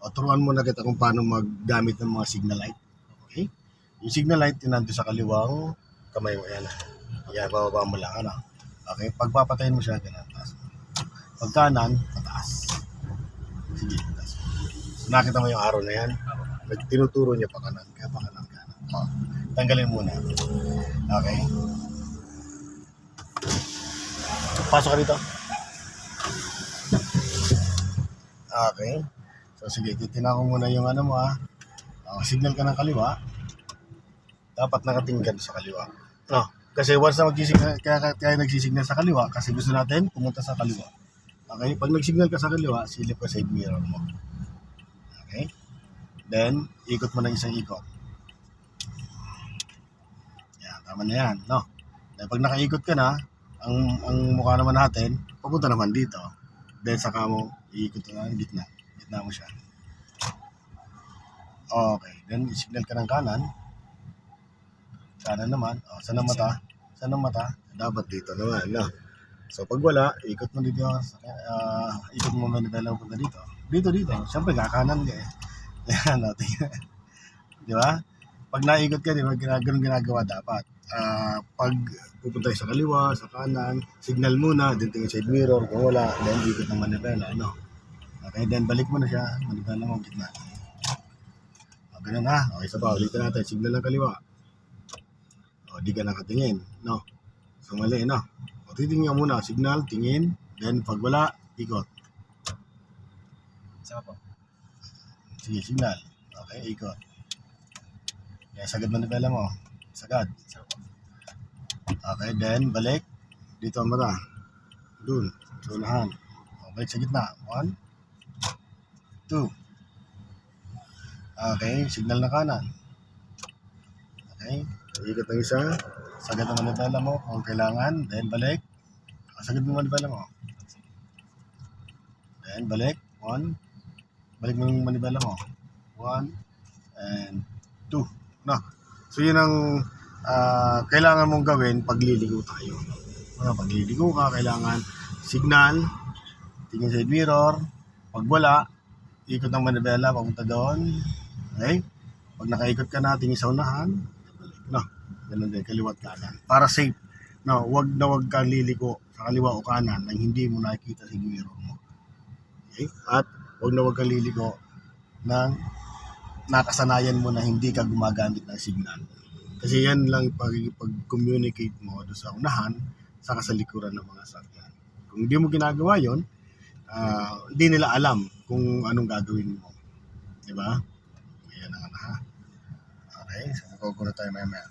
O, turuan mo na kita kung paano maggamit ng mga signal light. Okay? Yung signal light, yun nandun sa kaliwang kamay mo. Yan. Yan, bababa mo lang. Ano? Okay? Pagpapatayin mo siya, ganun. Pag kanan, pataas. Sige, pataas. So, nakita mo yung arrow na yan? Tinuturo niya pa kanan. Kaya pa kanan. O, tanggalin muna. Okay? Pasok ka dito. Okay. So, sige, titina ko muna yung ano mo signal ka ng kaliwa. Dapat nakatingin ka sa kaliwa. No, kasi once na mag-signal, kaya nagsisignal sa kaliwa, kasi gusto natin pumunta sa kaliwa. Okay? Pag nag-signal ka sa kaliwa, silip ka side mirror mo. Okay? Then, ikot mo ng isang ikot. Yan, tama na yan. No? Then, pag nakaikot ka na, ang mukha naman natin, papunta naman dito. Then, saka mo, iikot na ng gitna. Gitna mo siya. Okay. Then, signal ka ng kanan. Kanan naman. O, saan ang mata? Saan ang mata? Dapat dito naman. No? So, pag wala, ikot mo dito. Ikot mo manibela punta dito. Dito. Siyempre, kakanan ka eh. Yan, natin. Di ba? Pag naikot ka, di ba, ganun ginagawa dapat. Pag pupunta sa kaliwa, sa kanan, signal muna, then tingin side mirror, kung wala, then ikot ng manibela. Ano? Okay, then balik mo na siya, manibela mo gitna. O, ganun ha. Okay, isa pa, ulitin natin. Signal ng kaliwa. O, di ka nakatingin. No? So, mali, no? O, titingin muna. Signal, tingin. Then, pag wala, ikot. Sama po. Sige, signal. Okay, ikot. Kaya sagad manibela mo. Sagad. Sama po. Okay, then, balik. Dito ang mata. Doon. Sa unahan. O, balik sa gitna. 1, 2. Okay, signal na kanan. Okay. Ikot ng isa, sagad ang manibela mo kung kailangan, then balik, sagad mo manibela mo. Then balik, 1, balik mo yung manibela mo. 1 and 2. No. So yun ang kailangan mong gawin pag liligo tayo. Pag liligo ka, kailangan signal, tingin side mirror, pag wala, ikot ng manibela, papunta doon. Okay? Pag nakaikot ka na, tingin sa unahan, no, ganun din, kaliwat kanan. Para safe. No, wag kang liliko sa kaliwa o kanan nang hindi mo nakikita sa mirror mo. Okay? At wag kang liliko nang nakasanayan mo na hindi ka gumagamit ng signal. Kasi yan lang pag-communicate mo doon sa unahan sa kasalikuran ng mga sakyan. Kung hindi mo ginagawa yon, hindi nila alam kung anong gagawin mo. Diba? Ayan ang ha. Okay, so magkukuro tayo maya.